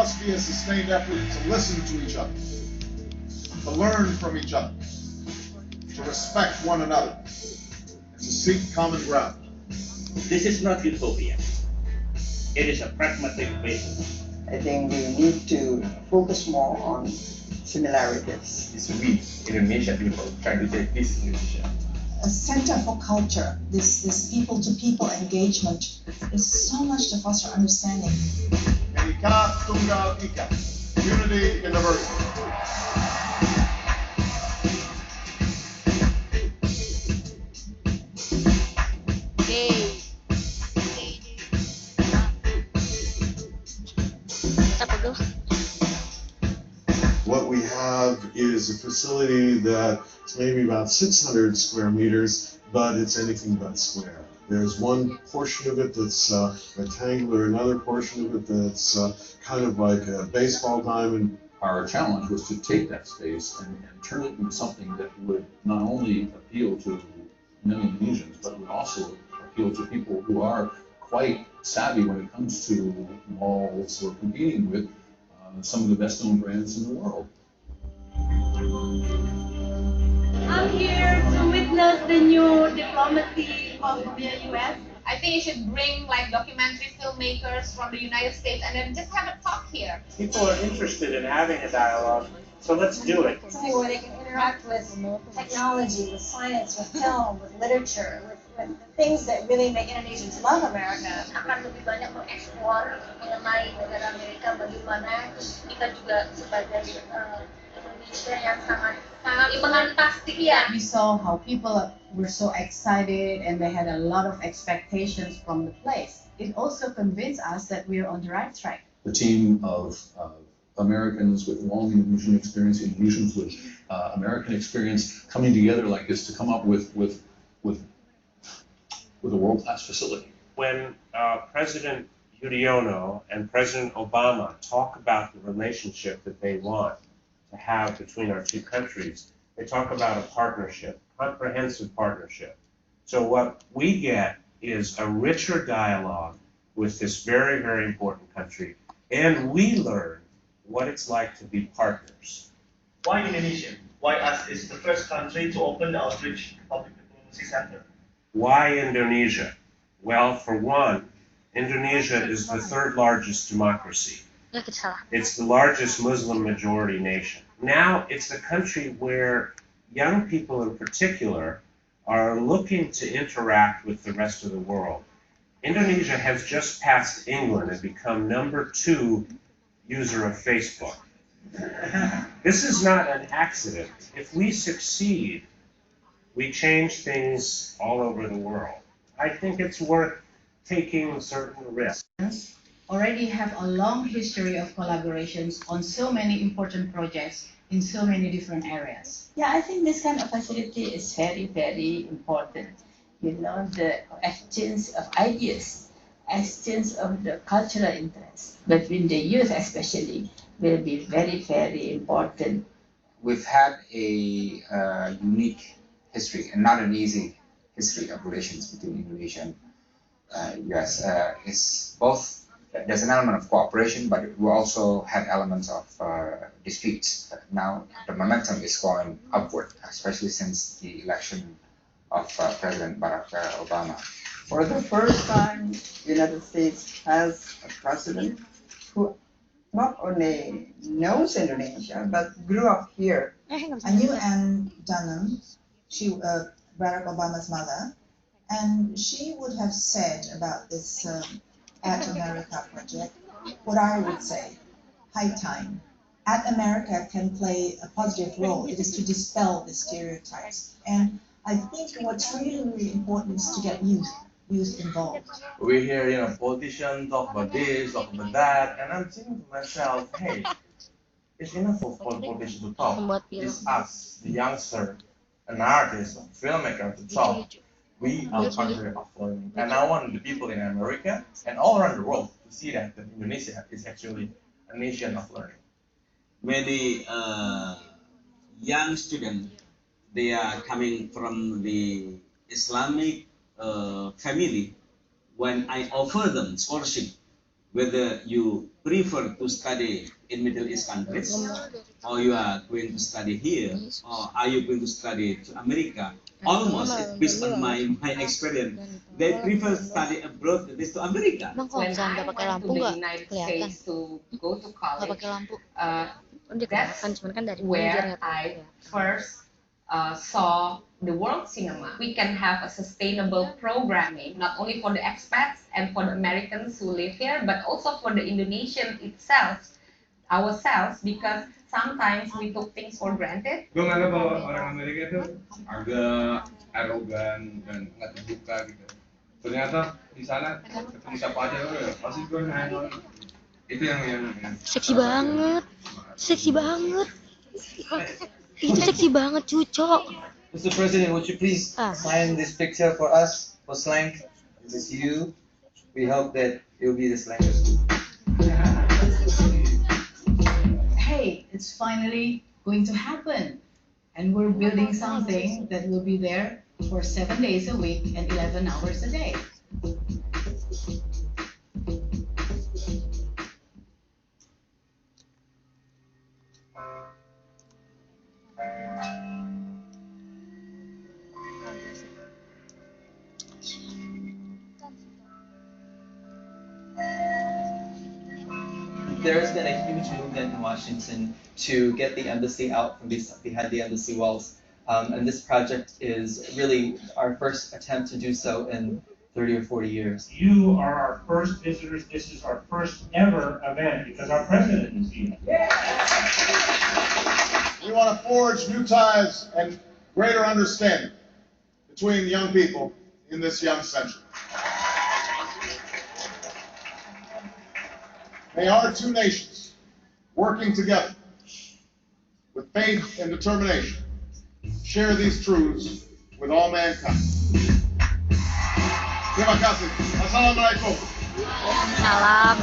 must be a sustained effort to listen to each other, to learn from each other, to respect one another, and to seek common ground. This is not utopia. It is a pragmatic basis. I think we need to focus more on similarities. It's we, Indonesia people, trying to take this Indonesia. A center for culture, this people-to-people engagement, is so much to foster understanding. Ika Tunggal Ika, unity in diversity. What we have is a facility that's maybe about 600 square meters, but it's anything but square. There's one portion of it that's rectangular, another portion of it that's kind of like a baseball diamond. Our challenge was to take that space and turn it into something that would not only appeal to many Indonesians, but would also appeal to people who are quite savvy when it comes to malls or competing with some of the best-known brands in the world. I'm here to witness the new diplomacy of the U.S. I think you should bring like documentary filmmakers from the United States and then just have a talk here. People are interested in having a dialogue, so let's do it. Something where they can interact with technology, with science, with film, with literature, with things that really make Indonesians love America. Akan lebih banyak mengeksplor mengenai negara Amerika, bagaimana kita juga sebagai Indonesia yang sangat fantastik ya. We saw how people were so excited and they had a lot of expectations from the place. It also convinced us that we are on the right track. The team of Americans with long Indonesian experience, Indonesians with American experience, coming together like this to come up with a world-class facility. When President Yudhoyono and President Obama talk about the relationship that they want to have between our two countries, they talk about a partnership, comprehensive partnership. So what we get is a richer dialogue with this very, very important country, and we learn what it's like to be partners. Why Indonesia? Why us is the first country to open the Outreach Public Diplomacy Center? Why Indonesia? Well, for one, Indonesia is the third largest democracy. It's the largest Muslim majority nation. Now it's the country where young people in particular are looking to interact with the rest of the world. Indonesia has just passed England and become #2 user of Facebook. This is not an accident. If we succeed, we change things all over the world. I think it's worth taking certain risks. Already have a long history of collaborations on so many important projects in so many different areas. Yeah, I think this kind of facility is very, very important. You know, the exchange of ideas, exchange of the cultural interest between the youth especially will be very, very important. We've had a unique history and not an easy history of relations between Indonesia and US. It's both, there's an element of cooperation, but we also had elements of disputes. Now the momentum is going upward, especially since the election of President Barack Obama. For the first time, the United States has a president who not only knows Indonesia, but grew up here. I knew Ann Dunham, Barack Obama's mother, and she would have said about this At America project what I would say: high time. At America can play a positive role. It is to dispel the stereotypes. And I think what's really, really important is to get youth involved. We hear, politicians talk about this, talk about that, and I'm thinking to myself, hey, it's enough for politicians to talk. It's us, the youngster, an artist, a filmmaker to talk. We are country of learning. And I want the people in America and all around the world to see that Indonesia is actually a nation of learning. Many young students, they are coming from the Islamic family. When I offer them scholarship, whether you prefer to study in Middle East countries, or you are going to study here, or are you going to study to America. Almost, based on my experience, they prefer study abroad than to America. When I went to the United States to go to college, that's where I first saw the world cinema. We can have a sustainable programming, not only for the expats and for the Americans who live here, but also for the Indonesian ourselves, because sometimes we took things for granted. Gue nganggap bahwa orang Amerika itu agak arogan dan nggak terbuka gitu. Ternyata di sana ketemu siapa aja pasti gue nanya. Itu yang seksi banget, itu seksi banget cucok. Mr. President, would you please sign this picture for us for Slang? This is you. We hope that you'll be the Slangers. Hey, it's finally going to happen. And we're building something that will be there for 7 days a week and 11 hours a day. There has been a huge movement in Washington to get the embassy out from behind the embassy walls. And this project is really our first attempt to do so in 30 or 40 years. You are our first visitors. This is our first ever event because our president is here. We want to forge new ties and greater understanding between young people in this young century. May our two nations, working together with faith and determination, share these truths with all mankind. Terima kasih. Assalamualaikum. Salam.